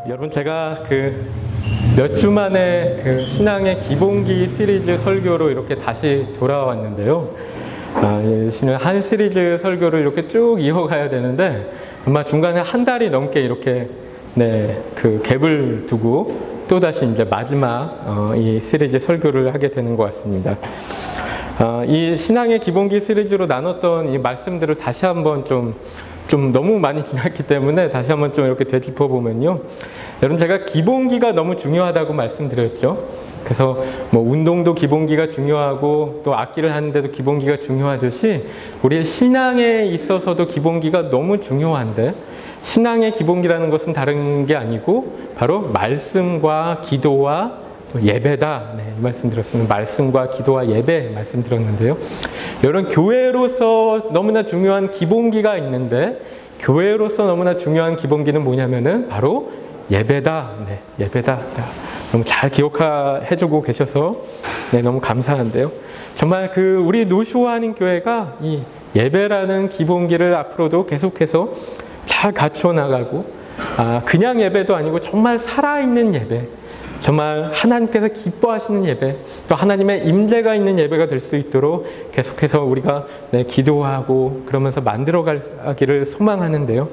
여러분, 제가 몇 주 만에 신앙의 기본기 시리즈 설교로 이렇게 다시 돌아왔는데요. 한 시리즈 설교를 이렇게 쭉 이어가야 되는데 아마 중간에 한 달이 넘게 이렇게 갭을 두고 또 다시 이제 마지막 이 시리즈 설교를 하게 되는 것 같습니다. 이 신앙의 기본기 시리즈로 나눴던 이 말씀들을 다시 한번 좀 너무 많이 지났기 때문에 다시 한번 좀 이렇게 되짚어 보면요. 여러분, 제가 기본기가 너무 중요하다고 말씀드렸죠. 그래서 운동도 기본기가 중요하고 또 악기를 하는데도 기본기가 중요하듯이 우리의 신앙에 있어서도 기본기가 너무 중요한데, 신앙의 기본기라는 것은 다른 게 아니고 바로 말씀과 기도와 예배다. 이 말씀 드렸습니다. 말씀과 기도와 예배 말씀 드렸는데요. 여러분, 교회로서 너무나 중요한 기본기가 있는데, 교회로서 너무나 중요한 기본기는 뭐냐면은 바로 예배다. 예배다. 너무 잘 기억해주고 계셔서 너무 감사한데요. 정말 우리 노쇼하는 교회가 이 예배라는 기본기를 앞으로도 계속해서 잘 갖춰 나가고, 그냥 예배도 아니고 정말 살아있는 예배, 정말 하나님께서 기뻐하시는 예배, 또 하나님의 임재가 있는 예배가 될 수 있도록 계속해서 우리가 기도하고 그러면서 만들어가기를 소망하는데요.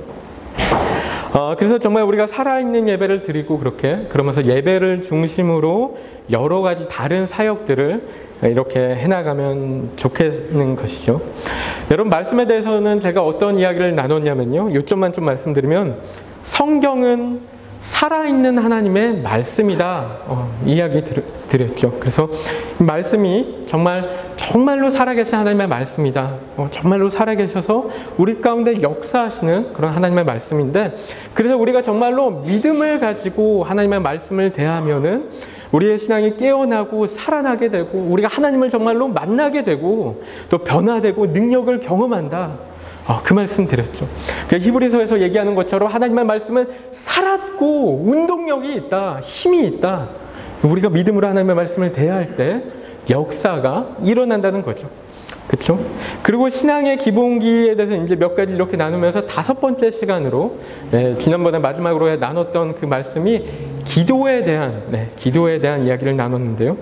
그래서 정말 우리가 살아있는 예배를 드리고 그러면서 예배를 중심으로 여러 가지 다른 사역들을 이렇게 해나가면 좋겠는 것이죠. 여러분, 말씀에 대해서는 제가 어떤 이야기를 나눴냐면요. 요점만 좀 말씀드리면, 성경은 살아있는 하나님의 말씀이다. 이야기 드렸죠. 그래서 이 말씀이 정말로 살아계신 하나님의 말씀이다. 정말로 살아계셔서 우리 가운데 역사하시는 그런 하나님의 말씀인데, 그래서 우리가 정말로 믿음을 가지고 하나님의 말씀을 대하면은 우리의 신앙이 깨어나고 살아나게 되고, 우리가 하나님을 정말로 만나게 되고 또 변화되고 능력을 경험한다. 그 말씀 드렸죠. 히브리서에서 얘기하는 것처럼 하나님의 말씀은 살았고 운동력이 있다, 힘이 있다. 우리가 믿음으로 하나님의 말씀을 대할 때 역사가 일어난다는 거죠. 그렇죠? 그리고 신앙의 기본기에 대해서 이제 몇 가지 이렇게 나누면서 5번째 시간으로, 지난번에 마지막으로 나눴던 그 말씀이 기도에 대한 이야기를 나눴는데요.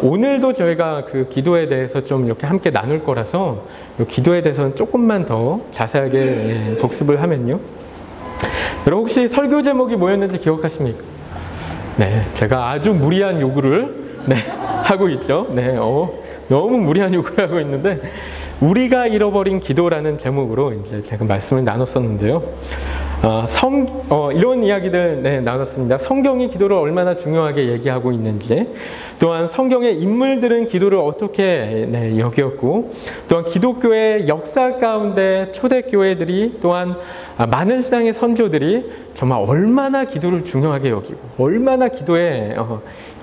오늘도 저희가 기도에 대해서 좀 이렇게 함께 나눌 거라서 기도에 대해서는 조금만 더 자세하게 복습을 하면요. 여러분, 혹시 설교 제목이 뭐였는지 기억하십니까? 제가 아주 무리한 요구를 하고 있죠. 너무 무리한 요구를 하고 있는데, 우리가 잃어버린 기도라는 제목으로 이제 제가 말씀을 나눴었는데요. 이런 이야기들 나눴습니다. 성경이 기도를 얼마나 중요하게 얘기하고 있는지, 또한 성경의 인물들은 기도를 어떻게 여겼고, 또한 기독교의 역사 가운데 초대교회들이, 또한 많은 신앙의 선조들이 정말 얼마나 기도를 중요하게 여기고 얼마나 기도에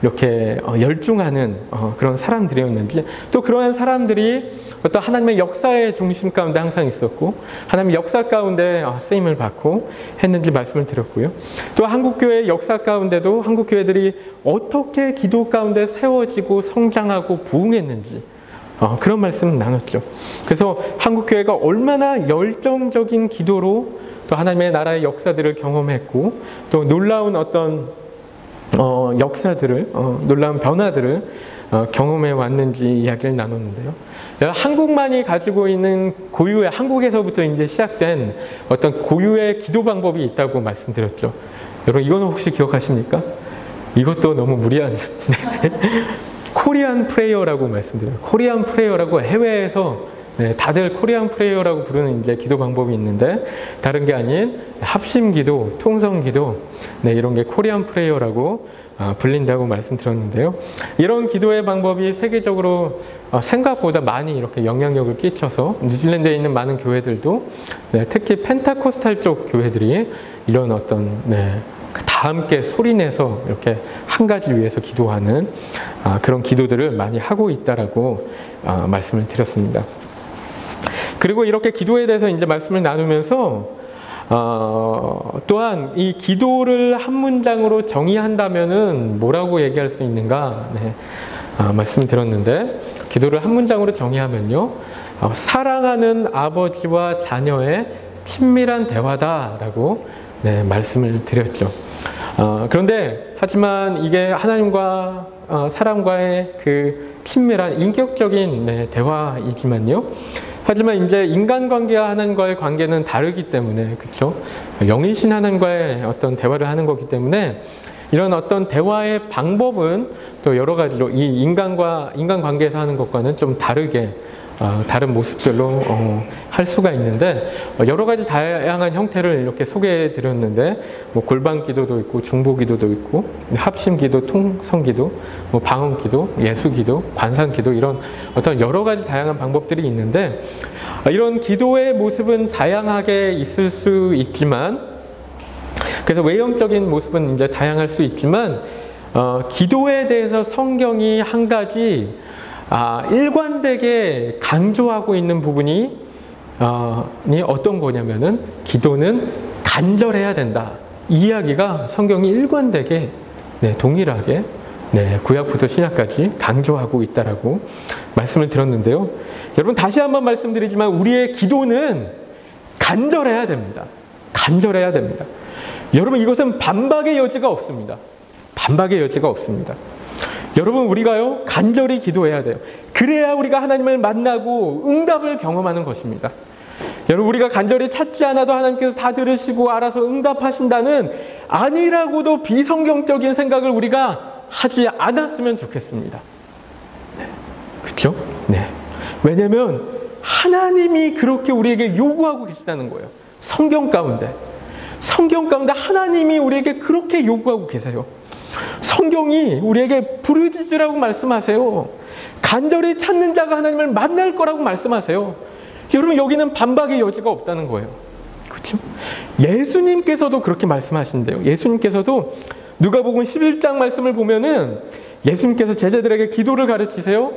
이렇게 열중하는 그런 사람들이었는지, 또 그러한 사람들이 어떤 하나님의 역사의 중심 가운데 항상 있었고 하나님의 역사 가운데 쓰임을 받고 했는지 말씀을 드렸고요. 또 한국교회의 역사 가운데도 한국교회들이 어떻게 기도 가운데 세워지고 성장하고 부흥했는지 그런 말씀을 나눴죠. 그래서 한국교회가 얼마나 열정적인 기도로 또 하나님의 나라의 역사들을 경험했고, 또 놀라운 어떤 역사들을, 놀라운 변화들을 경험해 왔는지 이야기를 나눴는데요. 한국만이 가지고 있는 고유의, 한국에서부터 이제 시작된 어떤 고유의 기도 방법이 있다고 말씀드렸죠. 여러분, 이거는 혹시 기억하십니까? 이것도 너무 무리한 코리안 프레이어라고 말씀드려요. 코리안 프레이어라고 해외에서 다들 코리안 프레이어라고 부르는 이제 기도 방법이 있는데, 다른 게 아닌 합심 기도, 통성 기도, 이런 게 코리안 프레이어라고 불린다고 말씀드렸는데요. 이런 기도의 방법이 세계적으로 생각보다 많이 이렇게 영향력을 끼쳐서 뉴질랜드에 있는 많은 교회들도, 특히 펜타코스탈 쪽 교회들이 이런 어떤 다 함께 소리내서 이렇게 한 가지 위해서 기도하는 그런 기도들을 많이 하고 있다라고 말씀을 드렸습니다. 그리고 이렇게 기도에 대해서 이제 말씀을 나누면서 또한 이 기도를 한 문장으로 정의한다면은 뭐라고 얘기할 수 있는가 말씀을 드렸는데, 기도를 한 문장으로 정의하면요, 사랑하는 아버지와 자녀의 친밀한 대화다라고 네, 말씀을 드렸죠. 그런데 하지만 이게 하나님과 사람과의 그 친밀한 인격적인 네, 대화이지만요. 하지만 이제 인간관계와 하나님과의 관계는 다르기 때문에, 그렇죠? 영이신 하나님과의 어떤 대화를 하는 거기 때문에 이런 어떤 대화의 방법은 또 여러 가지로 이 인간관계에서 하는 것과는 좀 다르게 다른 모습들로 할 수가 있는데, 여러 가지 다양한 형태를 이렇게 소개해 드렸는데, 뭐 골방 기도도 있고 중보 기도도 있고 합심 기도, 통성 기도, 뭐 방언 기도, 예수 기도, 관상 기도, 이런 어떤 여러 가지 다양한 방법들이 있는데, 이런 기도의 모습은 다양하게 있을 수 있지만, 그래서 외형적인 모습은 이제 다양할 수 있지만, 기도에 대해서 성경이 한 가지 일관되게 강조하고 있는 부분이 어떤 거냐면은 기도는 간절해야 된다. 이 이야기가 성경이 일관되게 동일하게 구약부터 신약까지 강조하고 있다라고 말씀을 드렸는데요. 여러분 다시 한번 말씀드리지만 우리의 기도는 간절해야 됩니다. 간절해야 됩니다. 여러분 이것은 반박의 여지가 없습니다. 반박의 여지가 없습니다. 여러분 우리가요 간절히 기도해야 돼요. 그래야 우리가 하나님을 만나고 응답을 경험하는 것입니다. 여러분 우리가 간절히 찾지 않아도 하나님께서 다 들으시고 알아서 응답하신다는 아니라고도 비성경적인 생각을 우리가 하지 않았으면 좋겠습니다. 네. 그렇죠? 네. 왜냐하면 하나님이 그렇게 우리에게 요구하고 계시다는 거예요. 성경 가운데 하나님이 우리에게 그렇게 요구하고 계세요. 성경이 우리에게 부르짖으라고 말씀하세요. 간절히 찾는 자가 하나님을 만날 거라고 말씀하세요. 여러분 여기는 반박의 여지가 없다는 거예요. 그렇죠? 예수님께서도 그렇게 말씀하신대요. 예수님께서도 누가복음 11장 말씀을 보면은 예수님께서 제자들에게 기도를 가르치세요.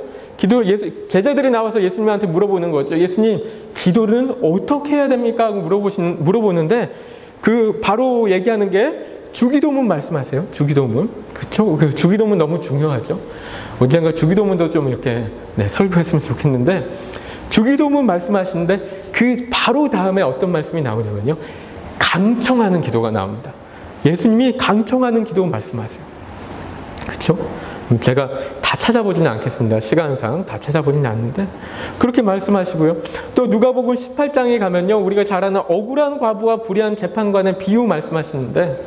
제자들이 나와서 예수님한테 물어보는 거죠. 예수님, 기도는 어떻게 해야 됩니까? 하고 물어보는데 그 바로 얘기하는 게 주기도문 말씀하세요. 주기도문. 그렇죠? 그 주기도문 너무 중요하죠. 언젠가 주기도문도 좀 이렇게 설교했으면 좋겠는데, 주기도문 말씀하시는데 그 바로 다음에 어떤 말씀이 나오냐면요. 강청하는 기도가 나옵니다. 예수님이 강청하는 기도 말씀하세요. 그렇죠? 제가 다 찾아보지는 않겠습니다. 시간상 다 찾아보지는 않는데 그렇게 말씀하시고요. 또 누가복음 18장에 가면요. 우리가 잘 아는 억울한 과부와 불의한 재판관의 비유 말씀하시는데,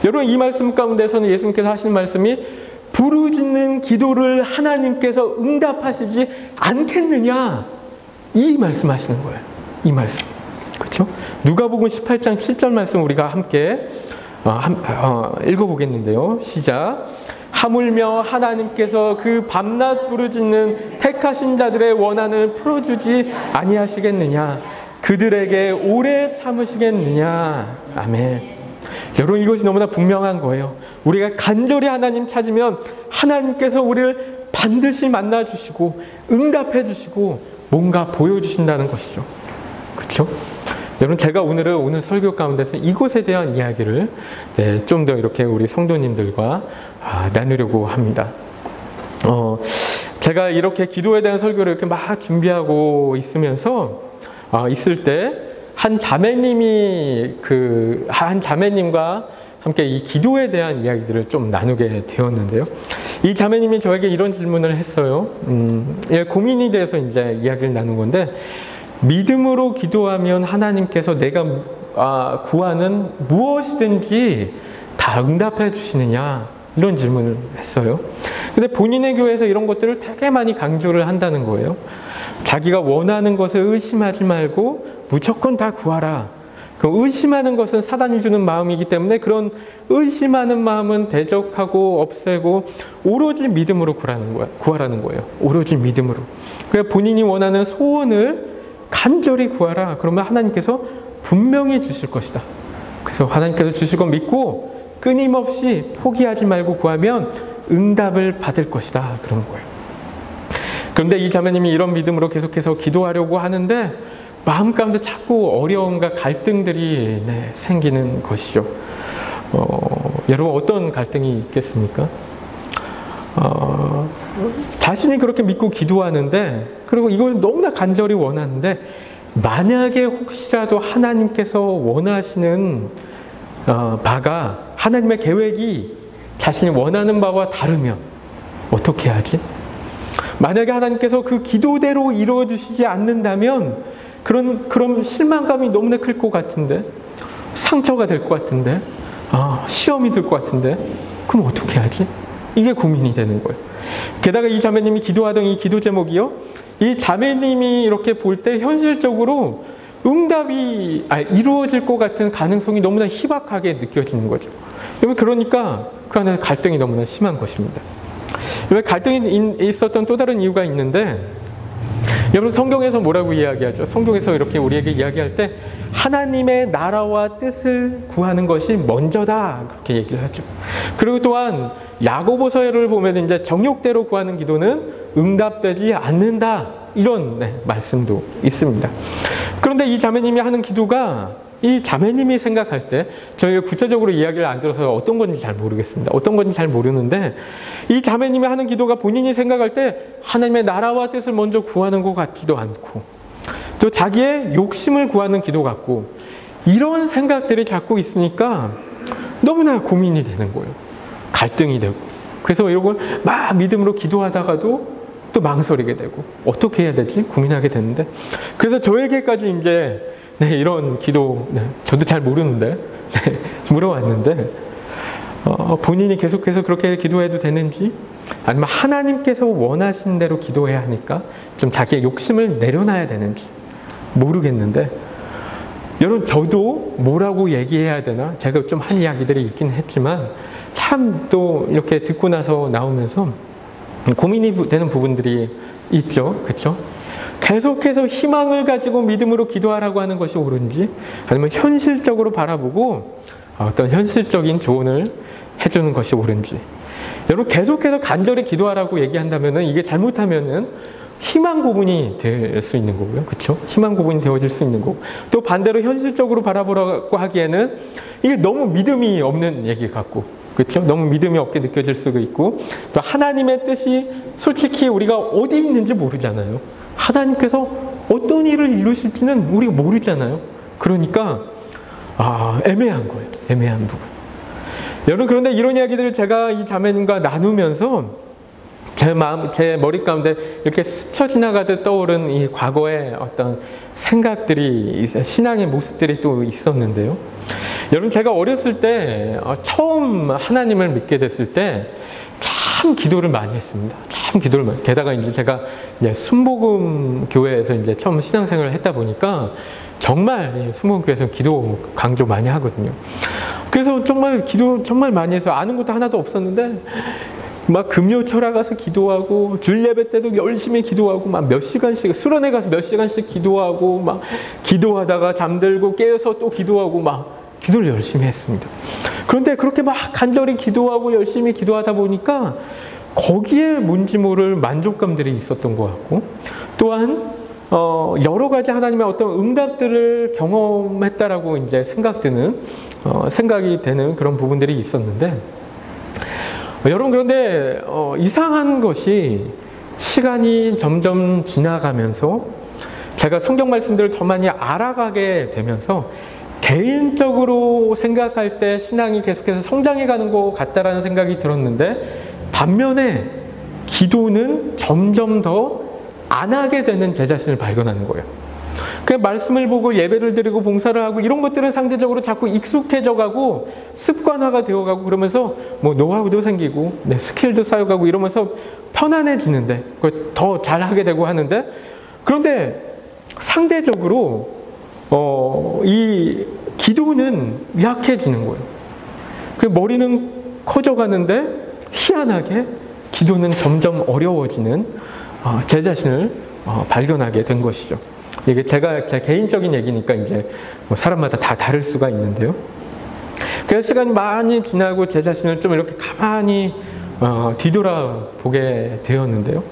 여러분 이 말씀 가운데서는 예수님께서 하시는 말씀이 부르짖는 기도를 하나님께서 응답하시지 않겠느냐, 이 말씀하시는 거예요. 이 말씀. 그렇죠? 누가복음 18장 7절 말씀 우리가 함께 읽어보겠는데요. 시작. 하물며 하나님께서 그 밤낮 부르짖는 택하신 자들의 원한을 풀어주지 아니하시겠느냐, 그들에게 오래 참으시겠느냐. 아멘. 여러분 이것이 너무나 분명한 거예요. 우리가 간절히 하나님 찾으면 하나님께서 우리를 반드시 만나주시고 응답해주시고 뭔가 보여주신다는 것이죠. 그렇죠? 여러분 제가 오늘 설교 가운데서 이곳에 대한 이야기를 좀 더 이렇게 우리 성도님들과 나누려고 합니다. 제가 이렇게 기도에 대한 설교를 이렇게 막 준비하고 있을 때 한 자매님과 함께 이 기도에 대한 이야기들을 좀 나누게 되었는데요. 이 자매님이 저에게 이런 질문을 했어요. 고민이 돼서 이제 이야기를 나눈 건데, 믿음으로 기도하면 하나님께서 내가 구하는 무엇이든지 다 응답해 주시느냐, 이런 질문을 했어요. 근데 본인의 교회에서 이런 것들을 되게 많이 강조를 한다는 거예요. 자기가 원하는 것을 의심하지 말고 무조건 다 구하라. 그 의심하는 것은 사단이 주는 마음이기 때문에 그런 의심하는 마음은 대적하고 없애고 오로지 믿음으로 구하라는 거예요. 오로지 믿음으로. 그러니까 본인이 원하는 소원을 간절히 구하라. 그러면 하나님께서 분명히 주실 것이다. 그래서 하나님께서 주실 거 믿고 끊임없이 포기하지 말고 구하면 응답을 받을 것이다. 그런 거예요. 그런데 이 자매님이 이런 믿음으로 계속해서 기도하려고 하는데 마음 가운데 자꾸 어려움과 갈등들이 생기는 것이죠. 여러분 어떤 갈등이 있겠습니까? 자신이 그렇게 믿고 기도하는데, 그리고 이걸 너무나 간절히 원하는데, 만약에 혹시라도 하나님께서 원하시는 바가 하나님의 계획이 자신이 원하는 바와 다르면 어떻게 하지? 만약에 하나님께서 그 기도대로 이루어주시지 않는다면 그럼 실망감이 너무나 클 것 같은데, 상처가 될 것 같은데, 시험이 될 것 같은데, 그럼 어떻게 하지? 이게 고민이 되는 거예요. 게다가 이 자매님이 기도하던 이 기도 제목이요, 이 자매님이 이렇게 볼 때 현실적으로 응답이 이루어질 것 같은 가능성이 너무나 희박하게 느껴지는 거죠. 그러니까 그 안에 갈등이 너무나 심한 것입니다. 왜 갈등이 있었던 또 다른 이유가 있는데, 여러분 성경에서 뭐라고 이야기하죠? 성경에서 이렇게 우리에게 이야기할 때 하나님의 나라와 뜻을 구하는 것이 먼저다, 그렇게 얘기를 하죠. 그리고 또한 야고보서를 보면 이제 정욕대로 구하는 기도는 응답되지 않는다, 이런 말씀도 있습니다. 그런데 이 자매님이 하는 기도가, 이 자매님이 생각할 때, 저희가 구체적으로 이야기를 안 들어서 어떤 건지 잘 모르겠습니다. 어떤 건지 잘 모르는데, 이 자매님이 하는 기도가 본인이 생각할 때 하나님의 나라와 뜻을 먼저 구하는 것 같지도 않고, 또 자기의 욕심을 구하는 기도 같고, 이런 생각들이 자꾸 있으니까 너무나 고민이 되는 거예요. 갈등이 되고. 그래서 이런 걸 막 믿음으로 기도하다가도 또 망설이게 되고, 어떻게 해야 되지? 고민하게 되는데, 그래서 저에게까지 이제 이런 기도, 저도 잘 모르는데 물어왔는데, 본인이 계속해서 그렇게 기도해도 되는지, 아니면 하나님께서 원하신 대로 기도해야 하니까 좀 자기의 욕심을 내려놔야 되는지 모르겠는데, 여러분 저도 뭐라고 얘기해야 되나, 제가 좀 한 이야기들이 있긴 했지만 참 또 이렇게 듣고 나서 나오면서 고민이 되는 부분들이 있죠. 그렇죠? 계속해서 희망을 가지고 믿음으로 기도하라고 하는 것이 옳은지, 아니면 현실적으로 바라보고 어떤 현실적인 조언을 해주는 것이 옳은지. 여러분 계속해서 간절히 기도하라고 얘기한다면 이게 잘못하면은 희망 고문이 될 수 있는 거고요. 그렇죠? 희망 고문이 되어질 수 있는 거고, 또 반대로 현실적으로 바라보라고 하기에는 이게 너무 믿음이 없는 얘기 같고, 그렇죠? 너무 믿음이 없게 느껴질 수도 있고, 또 하나님의 뜻이 솔직히 우리가 어디 있는지 모르잖아요. 하나님께서 어떤 일을 이루실지는 우리가 모르잖아요. 그러니까 애매한 거예요. 애매한 부분. 여러분 그런데 이런 이야기들을 제가 이 자매님과 나누면서 제 머리 가운데 이렇게 스쳐 지나가듯 떠오른 이 과거의 어떤 생각들이, 신앙의 모습들이 또 있었는데요. 여러분 제가 어렸을 때 처음 하나님을 믿게 됐을 때 참 기도를 많이 했습니다. 참 기도를 많이. 게다가 이제 제가 순복음 교회에서 이제 처음 신앙생활을 했다 보니까 정말 순복음 교회에서 기도 강조 많이 하거든요. 그래서 정말 기도 정말 많이 해서 아는 것도 하나도 없었는데 막 금요철에 가서 기도하고, 줄 예배 때도 열심히 기도하고, 막 몇 시간씩 수련회 가서 몇 시간씩 기도하고, 막 기도하다가 잠들고 깨어서 또 기도하고, 막 기도를 열심히 했습니다. 그런데 그렇게 막 간절히 기도하고 열심히 기도하다 보니까 거기에 뭔지 모를 만족감들이 있었던 것 같고, 또한 여러 가지 하나님의 어떤 응답들을 경험했다라고 이제 생각이 되는 그런 부분들이 있었는데, 여러분 그런데 이상한 것이 시간이 점점 지나가면서 제가 성경 말씀들을 더 많이 알아가게 되면서 개인적으로 생각할 때 신앙이 계속해서 성장해 가는 것 같다라는 생각이 들었는데, 반면에 기도는 점점 더 안 하게 되는 제 자신을 발견하는 거예요. 그 말씀을 보고 예배를 드리고 봉사를 하고 이런 것들은 상대적으로 자꾸 익숙해져 가고 습관화가 되어 가고, 그러면서 뭐 노하우도 생기고 스킬도 쌓여가고 이러면서 편안해지는데, 더 잘하게 되고 하는데, 그런데 상대적으로 이 기도는 약해지는 거예요. 그 머리는 커져가는데 희한하게 기도는 점점 어려워지는 제 자신을 발견하게 된 것이죠. 이게 제 개인적인 얘기니까 이제 사람마다 다 다를 수가 있는데요. 그래서 시간이 많이 지나고 제 자신을 좀 이렇게 가만히 뒤돌아보게 되었는데요.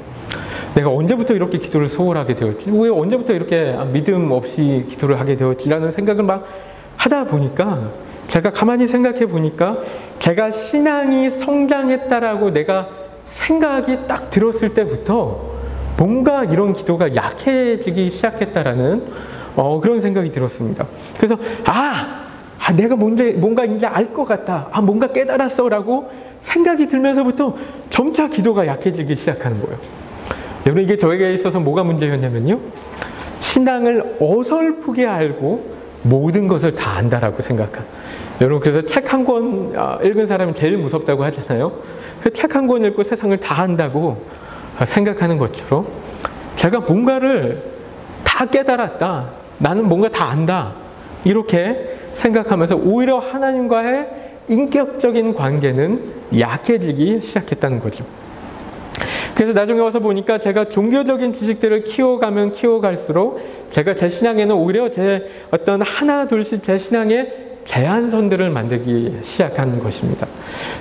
내가 언제부터 이렇게 기도를 소홀하게 되었지? 왜 언제부터 이렇게 믿음 없이 기도를 하게 되었지라는 생각을 막 하다 보니까, 제가 가만히 생각해 보니까 제가 신앙이 성장했다라고 내가 생각이 딱 들었을 때부터 뭔가 이런 기도가 약해지기 시작했다라는 그런 생각이 들었습니다. 그래서 내가 뭔가 이제 알 것 같다. 뭔가 깨달았어. 라고 생각이 들면서부터 점차 기도가 약해지기 시작하는 거예요. 여러분, 이게 저에게 있어서 뭐가 문제였냐면요. 신앙을 어설프게 알고 모든 것을 다 안다라고 생각한. 여러분, 그래서 책 한 권 읽은 사람이 제일 무섭다고 하잖아요. 그 책 한 권 읽고 세상을 다 안다고 생각하는 것처럼 제가 뭔가를 다 깨달았다. 나는 뭔가 다 안다. 이렇게 생각하면서 오히려 하나님과의 인격적인 관계는 약해지기 시작했다는 거죠. 그래서 나중에 와서 보니까 제가 종교적인 지식들을 키워가면 키워갈수록 제가 제 신앙에는 오히려 제 어떤 하나 둘씩 제 신앙의 제안선들을 만들기 시작한 것입니다.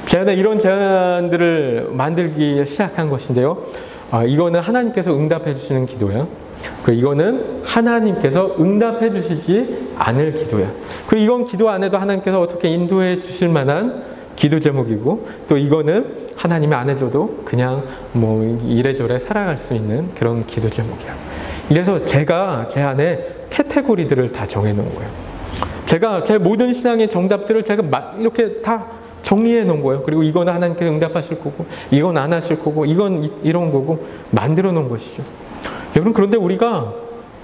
제가 이런 제안들을 만들기 시작한 것인데요. 이거는 하나님께서 응답해 주시는 기도야. 그리고 이거는 하나님께서 응답해 주시지 않을 기도야. 그리고 이건 기도 안 해도 하나님께서 어떻게 인도해 주실 만한 기도 제목이고, 또 이거는 하나님이 안 해줘도 그냥 이래저래 살아갈 수 있는 그런 기도 제목이야. 이래서 제가 제 안에 카테고리들을 다 정해놓은 거예요. 제가 제 모든 신앙의 정답들을 제가 이렇게 다 정리해 놓은 거예요. 그리고 이건 하나님께서 응답하실 거고, 이건 안 하실 거고, 이건 이런 거고 만들어 놓은 것이죠. 여러분, 그런데 우리가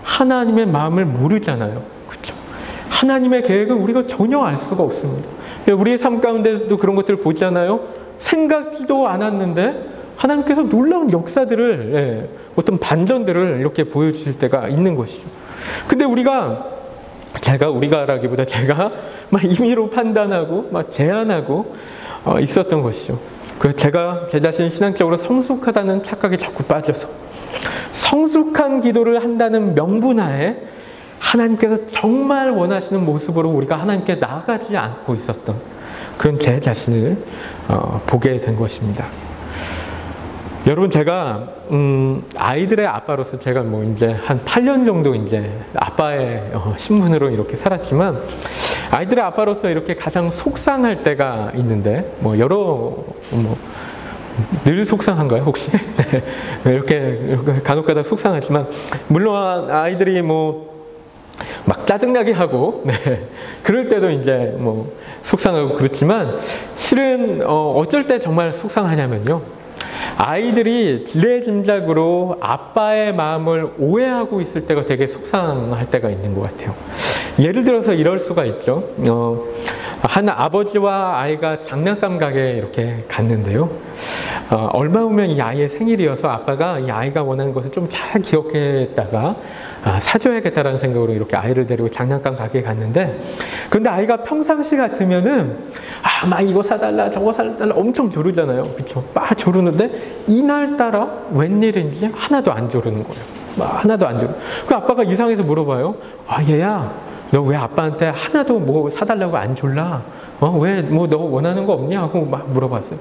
하나님의 마음을 모르잖아요. 그렇죠? 하나님의 계획을 우리가 전혀 알 수가 없습니다. 우리의 삶 가운데도 그런 것들을 보잖아요. 생각지도 않았는데 하나님께서 놀라운 역사들을, 어떤 반전들을 이렇게 보여주실 때가 있는 것이죠. 근데 우리가라기보다 제가 막 임의로 판단하고 막 제안하고 있었던 것이죠. 그래서 제가 제 자신이 신앙적으로 성숙하다는 착각에 자꾸 빠져서 성숙한 기도를 한다는 명분하에 하나님께서 정말 원하시는 모습으로 우리가 하나님께 나아가지 않고 있었던 그런 제 자신을 보게 된 것입니다. 여러분, 제가 아이들의 아빠로서 제가 이제 한 8년 정도 이제 아빠의 신분으로 이렇게 살았지만, 아이들의 아빠로서 이렇게 가장 속상할 때가 있는데, 늘 속상한가요, 혹시? 네. 이렇게 간혹가다 속상하지만, 물론 아이들이 막 짜증나게 하고, 그럴 때도 이제 속상하고 그렇지만, 실은 어쩔 때 정말 속상하냐면요. 아이들이 지레짐작으로 아빠의 마음을 오해하고 있을 때가 되게 속상할 때가 있는 것 같아요. 예를 들어서 이럴 수가 있죠. 한 아버지와 아이가 장난감 가게에 이렇게 갔는데요. 얼마 후면 이 아이의 생일이어서 아빠가 이 아이가 원하는 것을 좀 잘 기억했다가 사줘야겠다라는 생각으로 이렇게 아이를 데리고 장난감 가게에 갔는데, 근데 아이가 평상시 같으면은 막 이거 사달라 저거 사달라 엄청 조르잖아요. 그렇죠? 막 조르는데 이날따라 웬일인지 하나도 안 조르는 거예요. 하나도 안 조르. 그 아빠가 이상해서 물어봐요. 얘야, 너 왜 아빠한테 하나도 사달라고 안 졸라? 왜 너 원하는 거 없냐? 하고 막 물어봤어요.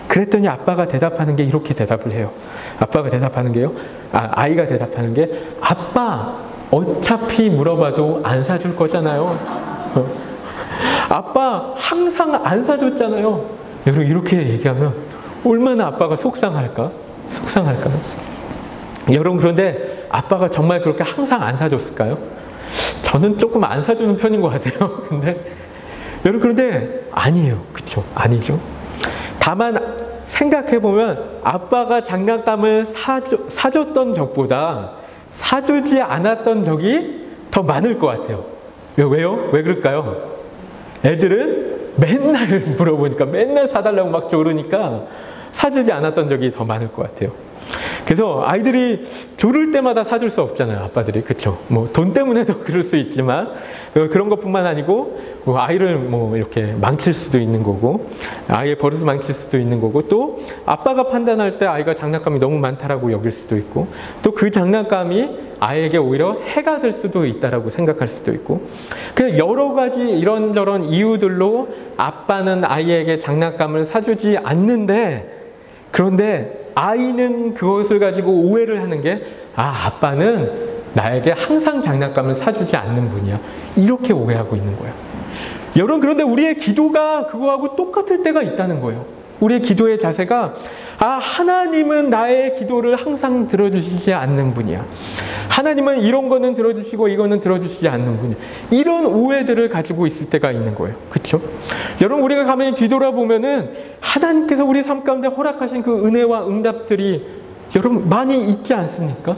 그랬더니 아빠가 대답하는 게 이렇게 대답을 해요. 아빠가 대답하는 게요. 아이가 대답하는 게, 아빠 어차피 물어봐도 안 사줄 거잖아요. 아빠 항상 안 사줬잖아요. 여러분, 이렇게 얘기하면 얼마나 아빠가 속상할까? 여러분, 그런데 아빠가 정말 그렇게 항상 안 사줬을까요? 저는 조금 안 사주는 편인 것 같아요. 근데 여러분, 그런데 아니에요. 그렇죠? 아니죠. 다만 생각해보면 아빠가 장난감을 사줬던 적보다 사주지 않았던 적이 더 많을 것 같아요. 왜요? 왜 그럴까요? 애들은 맨날 물어보니까, 맨날 사달라고 막 조르니까 사주지 않았던 적이 더 많을 것 같아요. 그래서 아이들이 조를 때마다 사줄 수 없잖아요, 아빠들이. 그렇죠? 돈 때문에도 그럴 수 있지만, 그런 것뿐만 아니고 아이를 이렇게 망칠 수도 있는 거고, 아이의 버릇을 망칠 수도 있는 거고, 또 아빠가 판단할 때 아이가 장난감이 너무 많다라고 여길 수도 있고, 또 그 장난감이 아이에게 오히려 해가 될 수도 있다라고 생각할 수도 있고, 그래서 여러 가지 이런저런 이유들로 아빠는 아이에게 장난감을 사주지 않는데, 그런데 아이는 그것을 가지고 오해를 하는 게, 아빠는 나에게 항상 장난감을 사주지 않는 분이야. 이렇게 오해하고 있는 거예요. 여러분, 그런데 우리의 기도가 그거하고 똑같을 때가 있다는 거예요. 우리의 기도의 자세가 하나님은 나의 기도를 항상 들어주시지 않는 분이야. 하나님은 이런 거는 들어주시고 이거는 들어주시지 않는 분이야. 이런 오해들을 가지고 있을 때가 있는 거예요. 그렇죠? 여러분, 우리가 가만히 뒤돌아보면은 하나님께서 우리 삶 가운데 허락하신 그 은혜와 응답들이 여러분 많이 있지 않습니까?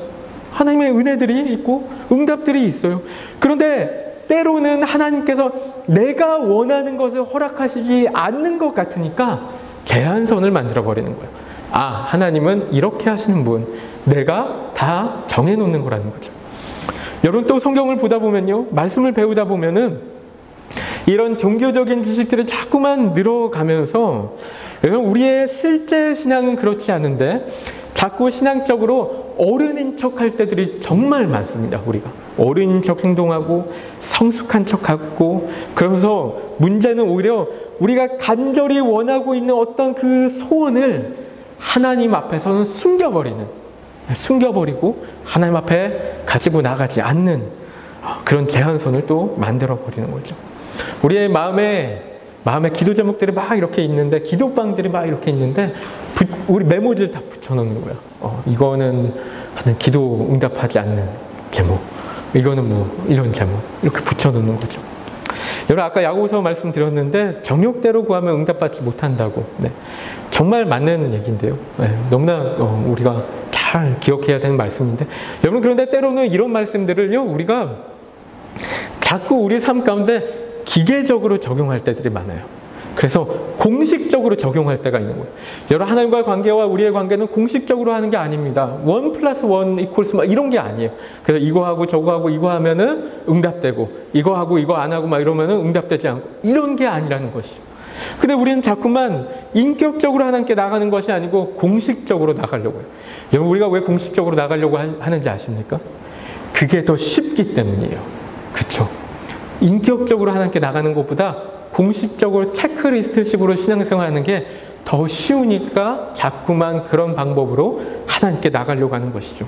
하나님의 은혜들이 있고 응답들이 있어요. 그런데 때로는 하나님께서 내가 원하는 것을 허락하시지 않는 것 같으니까 제한선을 만들어 버리는 거예요. 하나님은 이렇게 하시는 분, 내가 다 정해놓는 거라는 거죠. 여러분, 또 성경을 보다 보면요, 말씀을 배우다 보면은 이런 종교적인 지식들을 자꾸만 늘어가면서 여러분, 우리의 실제 신앙은 그렇지 않은데 자꾸 신앙적으로 어른인 척할 때들이 정말 많습니다. 우리가 어른인 척 행동하고 성숙한 척하고, 그러면서 문제는 오히려 우리가 간절히 원하고 있는 어떤 그 소원을 하나님 앞에서는 숨겨버리고 하나님 앞에 가지고 나가지 않는 그런 제한선을 또 만들어 버리는 거죠. 우리의 마음에 기도 제목들이 막 이렇게 있는데, 기도방들이 막 이렇게 있는데 우리 메모지를 다 붙여놓는 거예요. 이거는 하는 기도 응답하지 않는 제목, 이거는 뭐 이런 제목, 이렇게 붙여놓는 거죠. 여러분, 아까 야고보서 말씀드렸는데 정욕대로 구하면 응답받지 못한다고. 네. 정말 맞는 얘기인데요. 네. 너무나 우리가 잘 기억해야 되는 말씀인데, 여러분, 그런데 때로는 이런 말씀들을요, 우리가 자꾸 우리 삶 가운데 기계적으로 적용할 때들이 많아요. 그래서 공식적으로 적용할 때가 있는 거예요. 여러분, 하나님과의 관계와 우리의 관계는 공식적으로 하는 게 아닙니다. 1+1 막 이런 게 아니에요. 그래서 이거 하고 저거 하고 이거 하면은 응답되고, 이거 하고 이거 안 하고 막 이러면은 응답되지 않고, 이런 게 아니라는 것이죠. 근데 우리는 자꾸만 인격적으로 하나님께 나가는 것이 아니고 공식적으로 나가려고 해요. 여러분, 우리가 왜 공식적으로 나가려고 하는지 아십니까? 그게 더 쉽기 때문이에요. 그렇죠? 인격적으로 하나님께 나가는 것보다 공식적으로 체크리스트식으로 신앙생활하는 게 더 쉬우니까 자꾸만 그런 방법으로 하나님께 나가려고 하는 것이죠.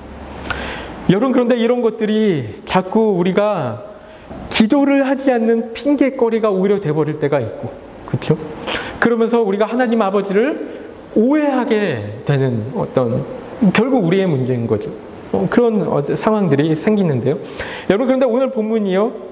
여러분, 그런데 이런 것들이 자꾸 우리가 기도를 하지 않는 핑계거리가 오히려 돼버릴 때가 있고, 그렇죠? 그러면서 우리가 하나님 아버지를 오해하게 되는 결국 우리의 문제인 거죠. 그런 상황들이 생기는데요. 여러분, 그런데 오늘 본문이요,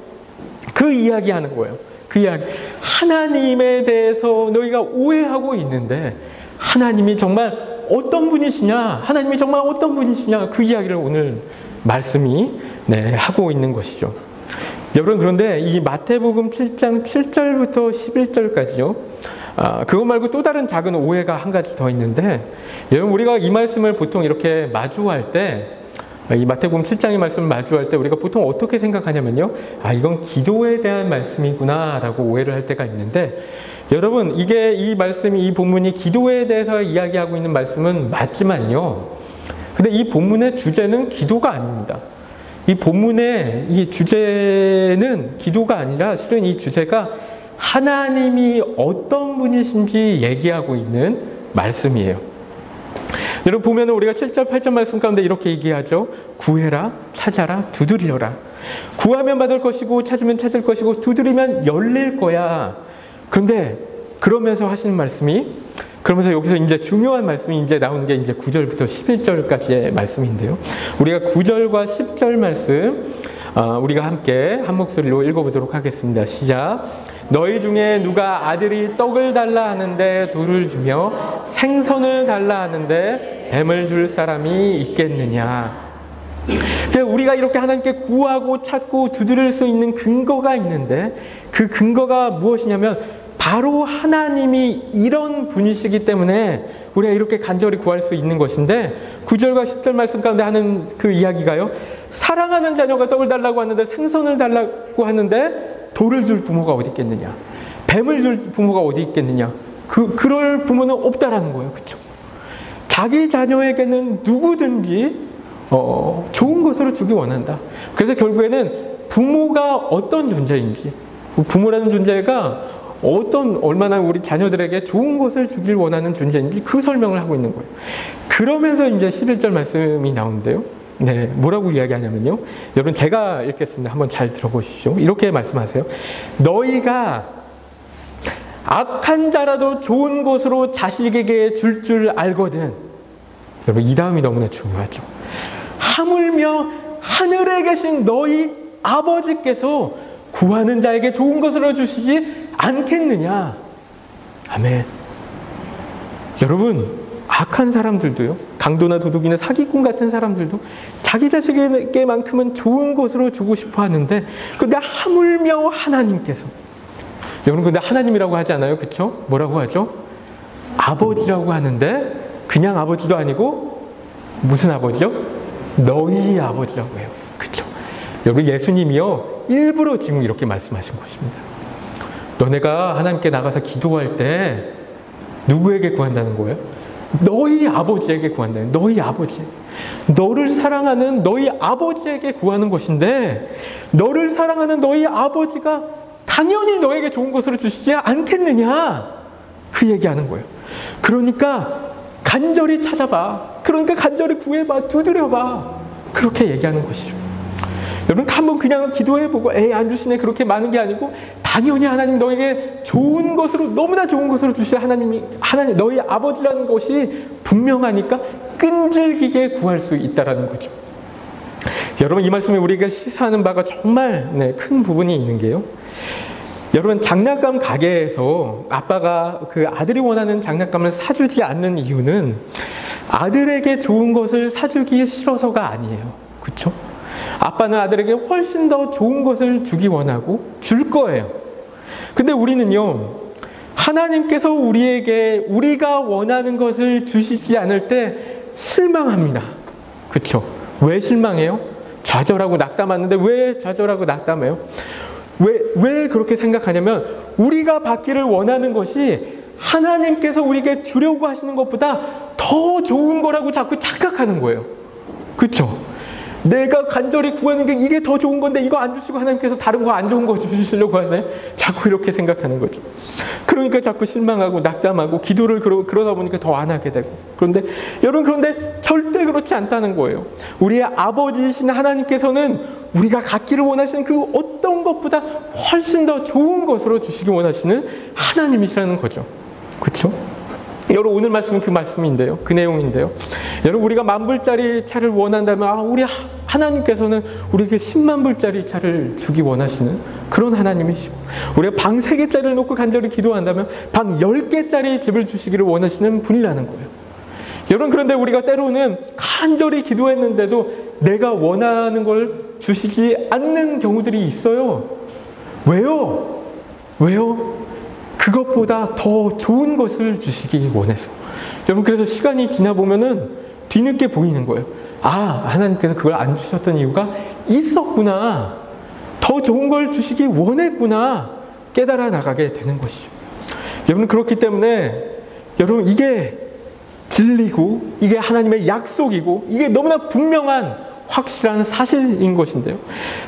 그 이야기 하는 거예요. 그 이야기. 하나님에 대해서 너희가 오해하고 있는데 하나님이 정말 어떤 분이시냐, 하나님이 정말 어떤 분이시냐, 그 이야기를 오늘 말씀이 하고 있는 것이죠. 여러분, 그런데 이 마태복음 7장 7절부터 11절까지요. 그것 말고 또 다른 작은 오해가 한 가지 더 있는데, 여러분, 우리가 이 말씀을 보통 이렇게 마주할 때, 이 마태복음 7장의 말씀을 마주할 때 우리가 보통 어떻게 생각하냐면요, 이건 기도에 대한 말씀이구나 라고 오해를 할 때가 있는데, 여러분, 이 말씀이, 이 본문이 기도에 대해서 이야기하고 있는 말씀은 맞지만요, 근데 이 본문의 주제는 기도가 아닙니다. 이 본문의 이 주제는 기도가 아니라 실은 이 주제가 하나님이 어떤 분이신지 얘기하고 있는 말씀이에요. 여러분, 보면 우리가 7절 8절 말씀 가운데 이렇게 얘기하죠. 구해라, 찾아라, 두드리려라. 구하면 받을 것이고 찾으면 찾을 것이고 두드리면 열릴 거야. 그런데 그러면서 하시는 말씀이, 그러면서 여기서 이제 중요한 말씀이 이제 나오는 게 이제 9절부터 11절까지의 말씀인데요. 우리가 9절과 10절 말씀 우리가 함께 한 목소리로 읽어보도록 하겠습니다. 시작. 너희 중에 누가 아들이 떡을 달라 하는데 돌을 주며 생선을 달라 하는데 뱀을 줄 사람이 있겠느냐. 우리가 이렇게 하나님께 구하고 찾고 두드릴 수 있는 근거가 있는데, 그 근거가 무엇이냐면 바로 하나님이 이런 분이시기 때문에 우리가 이렇게 간절히 구할 수 있는 것인데, 9절과 10절 말씀 가운데 하는 그 이야기가요, 사랑하는 자녀가 떡을 달라고 하는데 생선을 달라고 하는데 돌을 줄 부모가 어디 있겠느냐, 뱀을 줄 부모가 어디 있겠느냐, 그럴 부모는 없다라는 거예요. 그렇죠? 자기 자녀에게는 누구든지 좋은 것으로 주기 원한다. 그래서 결국에는 부모가 어떤 존재인지, 부모라는 존재가 얼마나 우리 자녀들에게 좋은 것을 주길 원하는 존재인지 그 설명을 하고 있는 거예요. 그러면서 이제 11절 말씀이 나오는데요. 뭐라고 이야기하냐면요. 여러분, 제가 읽겠습니다. 한번 잘 들어보시죠. 이렇게 말씀하세요. 너희가 악한 자라도 좋은 것으로 자식에게 줄 줄 알거든. 여러분, 이 다음이 너무나 중요하죠. 하물며 하늘에 계신 너희 아버지께서 구하는 자에게 좋은 것으로 주시지 않겠느냐. 아멘. 여러분, 악한 사람들도요, 강도나 도둑이나 사기꾼 같은 사람들도 자기 자식에게만큼은 좋은 것으로 주고 싶어 하는데, 그런데 하물며 하나님께서, 여러분, 근데 하나님이라고 하지 않아요? 그쵸? 뭐라고 하죠? 아버지라고 하는데, 그냥 아버지도 아니고 무슨 아버지요? 너희 아버지라고 해요. 그쵸? 여러분, 예수님이요, 일부러 지금 이렇게 말씀하신 것입니다. 너네가 하나님께 나가서 기도할 때 누구에게 구한다는 거예요? 너희 아버지에게 구한다는 거예요. 너희 아버지. 너를 사랑하는 너희 아버지에게 구하는 것인데, 너를 사랑하는 너희 아버지가 당연히 너에게 좋은 것으로 주시지 않겠느냐, 그 얘기하는 거예요. 그러니까 간절히 찾아봐. 그러니까 간절히 구해봐. 두드려봐. 그렇게 얘기하는 것이죠. 여러분, 한번 그냥 기도해보고 에이 안 주시네, 그렇게 많은 게 아니고 당연히 하나님 너에게 좋은 것으로, 너무나 좋은 것으로 주실 하나님 너희 아버지라는 것이 분명하니까 끈질기게 구할 수 있다라는 거죠. 여러분, 이 말씀에 우리가 시사하는 바가 정말 큰 부분이 있는 게요, 여러분, 장난감 가게에서 아빠가 그 아들이 원하는 장난감을 사주지 않는 이유는 아들에게 좋은 것을 사주기 싫어서가 아니에요. 그렇죠? 아빠는 아들에게 훨씬 더 좋은 것을 주기 원하고 줄 거예요. 근데 우리는요, 하나님께서 우리에게 우리가 원하는 것을 주시지 않을 때 실망합니다. 그렇죠? 왜 실망해요? 좌절하고 낙담하는데 왜 좌절하고 낙담해요? 왜 그렇게 생각하냐면, 우리가 받기를 원하는 것이 하나님께서 우리에게 주려고 하시는 것보다 더 좋은 거라고 자꾸 착각하는 거예요. 그렇죠? 내가 간절히 구하는 게 이게 더 좋은 건데 이거 안 주시고 하나님께서 다른 거 안 좋은 거 주시려고 하네? 자꾸 이렇게 생각하는 거죠. 그러니까 자꾸 실망하고 낙담하고 기도를 그러다 보니까 더 안 하게 되고. 그런데 여러분, 절대 그렇지 않다는 거예요. 우리의 아버지이신 하나님께서는 우리가 갖기를 원하시는 그 어떤 것보다 훨씬 더 좋은 것으로 주시기 원하시는 하나님이시라는 거죠. 그렇죠? 여러분, 오늘 말씀은 그 말씀인데요, 그 내용인데요, 여러분, 우리가 10,000불짜리 차를 원한다면 우리 하나님께서는 우리에게 10만 불짜리 차를 주기 원하시는 그런 하나님이시고, 우리가 방 3개짜리를 놓고 간절히 기도한다면 방 10개짜리 집을 주시기를 원하시는 분이라는 거예요. 여러분, 그런데 우리가 때로는 간절히 기도했는데도 내가 원하는 걸 주시지 않는 경우들이 있어요. 왜요? 그것보다 더 좋은 것을 주시기 원해서. 여러분, 그래서 시간이 지나 보면은 뒤늦게 보이는 거예요. 아, 하나님께서 그걸 안 주셨던 이유가 있었구나. 더 좋은 걸 주시기 원했구나. 깨달아 나가게 되는 것이죠. 여러분, 그렇기 때문에 여러분, 이게 진리고 이게 하나님의 약속이고 이게 너무나 분명한 확실한 사실인 것인데요,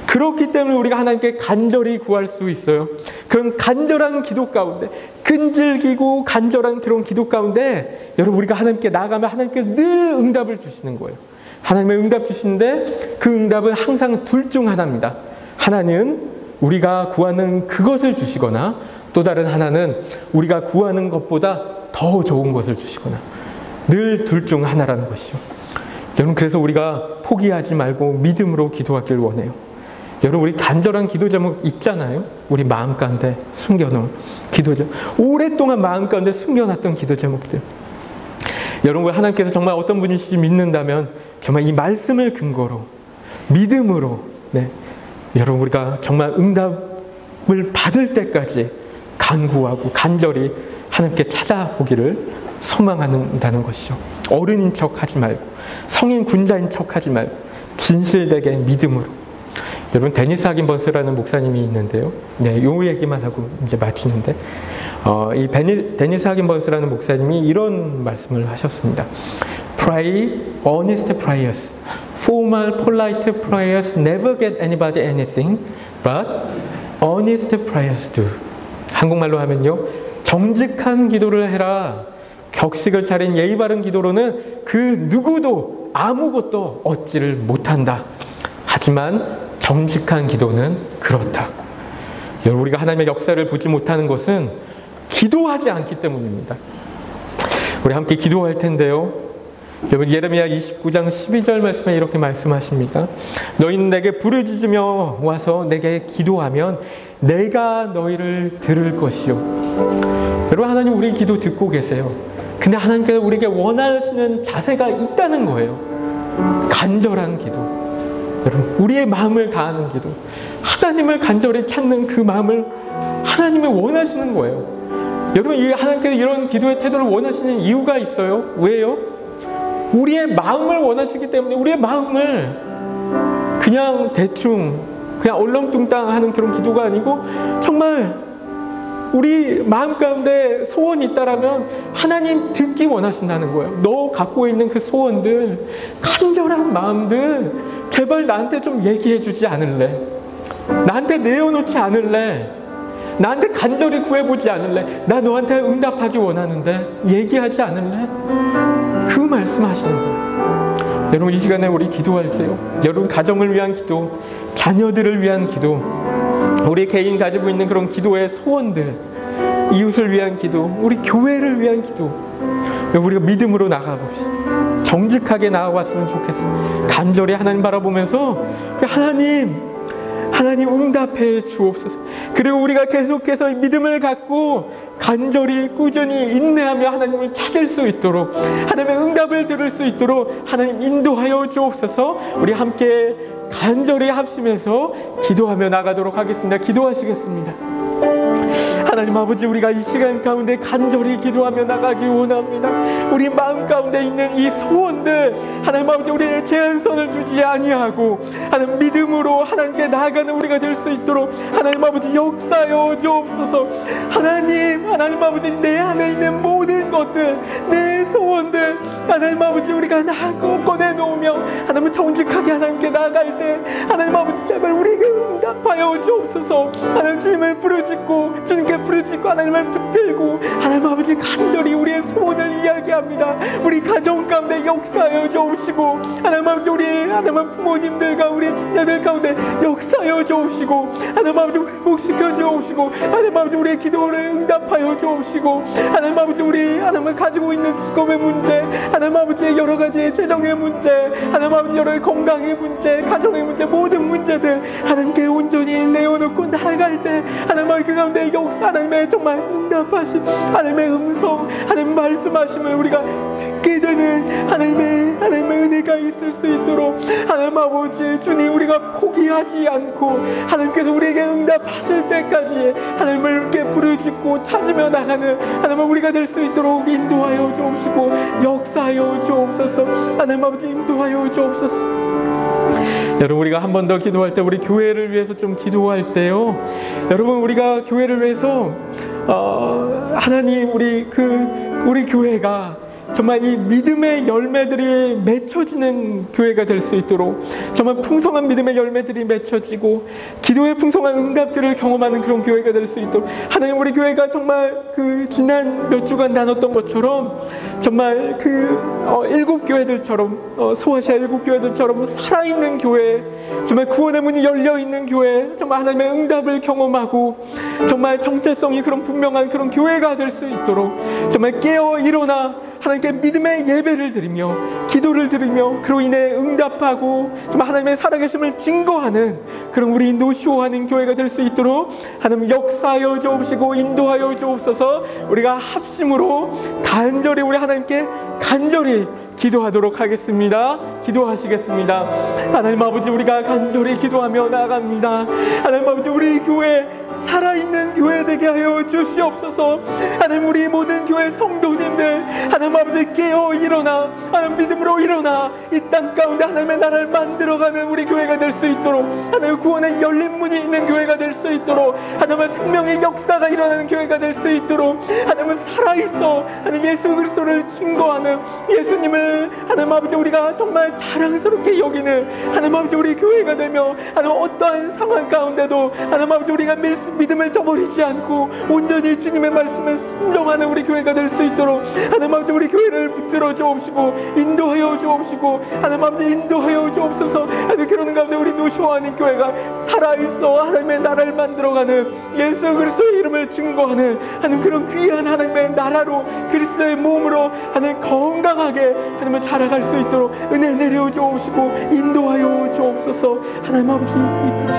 그렇기 때문에 우리가 하나님께 간절히 구할 수 있어요. 그런 간절한 기도 가운데, 끈질기고 간절한 그런 기도 가운데 여러분, 우리가 하나님께 나아가면 하나님께서 늘 응답을 주시는 거예요. 하나님의 응답 주시는데 그 응답은 항상 둘 중 하나입니다. 하나는 우리가 구하는 그것을 주시거나, 또 다른 하나는 우리가 구하는 것보다 더 좋은 것을 주시거나, 늘 둘 중 하나라는 것이죠. 여러분, 그래서 우리가 포기하지 말고 믿음으로 기도하길 원해요. 여러분, 우리 간절한 기도 제목 있잖아요. 우리 마음 가운데 숨겨놓은 기도 제목, 오랫동안 마음 가운데 숨겨놨던 기도 제목들. 여러분, 하나님께서 정말 어떤 분이신지 믿는다면 정말 이 말씀을 근거로 믿음으로, 여러분, 우리가 정말 응답을 받을 때까지 간구하고 간절히 하나님께 찾아보기를 소망한다는 것이죠. 어른인 척 하지 말고, 성인 군자인 척 하지 말고, 진실되게 믿음으로. 여러분, 데니스 하긴버스라는 목사님이 있는데요, 요 얘기만 하고 이제 마치는데, 이 데니스 하긴버스라는 목사님이 이런 말씀을 하셨습니다. Pray earnest prayers. Formal, polite prayers never get anybody anything, but earnest prayers do. 한국말로 하면요, 정직한 기도를 해라. 격식을 차린 예의 바른 기도로는 그 누구도 아무것도 얻지를 못한다. 하지만 정직한 기도는 그렇다. 여러분, 우리가 하나님의 역사를 보지 못하는 것은 기도하지 않기 때문입니다. 우리 함께 기도할 텐데요. 여러분, 예레미야 29장 12절 말씀에 이렇게 말씀하십니다. 너희는 내게 부르짖으며 와서 내게 기도하면 내가 너희를 들을 것이요. 여러분, 하나님 우리 기도 듣고 계세요. 근데 하나님께서 우리에게 원하시는 자세가 있다는 거예요. 간절한 기도. 여러분, 우리의 마음을 다하는 기도. 하나님을 간절히 찾는 그 마음을 하나님이 원하시는 거예요. 여러분, 이 하나님께서 이런 기도의 태도를 원하시는 이유가 있어요. 왜요? 우리의 마음을 원하시기 때문에 우리의 마음을 그냥 대충 그냥 얼렁뚱땅 하는 그런 기도가 아니고 정말 우리 마음 가운데 소원이 있다라면 하나님 듣기 원하신다는 거예요. 너 갖고 있는 그 소원들, 간절한 마음들 제발 나한테 좀 얘기해 주지 않을래? 나한테 내어놓지 않을래? 나한테 간절히 구해보지 않을래? 나 너한테 응답하기 원하는데 얘기하지 않을래? 그 말씀하시는 거예요. 여러분, 이 시간에 우리 기도할 때요, 여러분 가정을 위한 기도, 자녀들을 위한 기도, 우리 개인 가지고 있는 그런 기도의 소원들, 이웃을 위한 기도, 우리 교회를 위한 기도, 우리가 믿음으로 나가봅시다. 정직하게 나아갔으면 좋겠습니다. 간절히 하나님 바라보면서 하나님 응답해 주옵소서. 그리고 우리가 계속해서 믿음을 갖고 간절히 꾸준히 인내하며 하나님을 찾을 수 있도록, 하나님의 응답을 들을 수 있도록 하나님 인도하여 주옵소서. 우리 함께 간절히 합심해서 기도하며 나가도록 하겠습니다. 기도하시겠습니다. 하나님 아버지, 우리가 이 시간 가운데 간절히 기도하며 나가기 원합니다. 우리 마음 가운데 있는 이 소원들, 하나님 아버지, 우리의 제한선을 두지 아니하고 하나님 믿음으로 하나님께 나아가는 우리가 될 수 있도록 하나님 아버지 역사여 주옵소서. 하나님 아버지, 내 안에 있는 모든 것들, 내 소원들 하나님 아버지 우리가 꺼내놓으며 하나님 정직하게 하나님께 나아갈 때 하나님 아버지 제발 우리에게 응답하여 주옵소서. 하나님 주님을 부르짖고 주님께 부르짖고 하나님을 붙들고 하나님 아버지 간절히 우리의 소원을 이야기합니다. 우리 가정 가운데 역사하여 주옵시고 하나님 아버지 우리 하나님 부모님들과 우리 자녀들 가운데 역사하여 주옵시고 하나님 아버지 회복시켜 주옵시고 하나님 아버지 우리의 기도를 응답하여 주옵시고 하나님 아버지 우리 하나님 가지고 있는 직업의 문제, 하나님 아버지의 여러 가지 재정의 문제, 하나님 아버지 여러 가지 건강의 문제, 가정의 문제, 모든 문제들 하나님께 온전히 내어놓고 나아갈 때 하나님 아버지 그 가운데 역사, 하나님의 정말 응답하심, 하나님의 음성, 하나님 말씀하심을 우리가 듣게 되는 하나님의 은혜가 있을 수 있도록 하나님 아버지 주님, 우리가 포기하지 않고 하나님께서 우리에게 응답하실 때까지 하나님을 이렇게 부르짖고 찾으며 나가는 하나님 우리가 될 수 있도록 인도하여 주옵시고 역사하여 주옵소서. 하나님 아버지 인도하여 주옵소서. 여러분, 우리가 한 번 더 기도할 때 우리 교회를 위해서 좀 기도할 때요, 여러분 우리가 교회를 위해서 하나님 우리 교회가 정말 이 믿음의 열매들이 맺혀지는 교회가 될 수 있도록, 정말 풍성한 믿음의 열매들이 맺혀지고 기도의 풍성한 응답들을 경험하는 그런 교회가 될 수 있도록, 하나님 우리 교회가 정말 그 지난 몇 주간 나눴던 것처럼 정말 그 7교회들처럼 소아시아 7교회들처럼 살아있는 교회, 정말 구원의 문이 열려있는 교회, 정말 하나님의 응답을 경험하고 정말 정체성이 그런 분명한 그런 교회가 될 수 있도록 정말 깨어 일어나 하나님께 믿음의 예배를 드리며 기도를 드리며 그로 인해 응답하고 정말 하나님의 살아계심을 증거하는 그런 우리 노쇼하는 교회가 될 수 있도록 하나님 역사하여 주옵시고 인도하여 주옵소서. 우리가 합심으로 간절히 우리 하나님께 간절히 기도하도록 하겠습니다. 기도하시겠습니다. 하나님 아버지, 우리가 간절히 기도하며 나아갑니다. 하나님 아버지, 우리 교회 살아있는 교회 되게 하여 주시옵소서. 하나님 우리 모든 교회 성도님들 하나님 아버지 깨어 일어나 하나님 믿음으로 일어나 이 땅 가운데 하나님의 나라를 만들어가는 우리 교회가 될 수 있도록, 하나님 구원의 열린 문이 있는 교회가 될 수 있도록, 하나님의 생명의 역사가 일어나는 교회가 될 수 있도록, 하나님은 살아있어 하나님 예수 그리스도를 증거하는 예수님을 하나님 아버지 우리가 정말 정말 자랑스럽게 여기는 하나님 아버지 우리 교회가 되며 하나님 어떠한 상황 가운데도 하나님 아버지 우리가 믿음을 저버리지 않고 온전히 주님의 말씀에 순종하는 우리 교회가 될 수 있도록 하나님 아버지 우리 교회를 붙들어 주옵시고 인도하여 주옵시고 하나님 아버지 인도하여 주옵소서. 하나님 그러는 가운데 우리 노쇼하는 교회가 살아있어 하나님의 나라를 만들어가는 예수 그리스도의 이름을 증거하는 하나님 그런 귀한 하나님의 나라로 그리스도의 몸으로 하나님 건강하게 하나님을 자라갈 수 있도록 은혜 내려 주옵시고 인도하여 주옵소서. 하나님 아버지 이끌어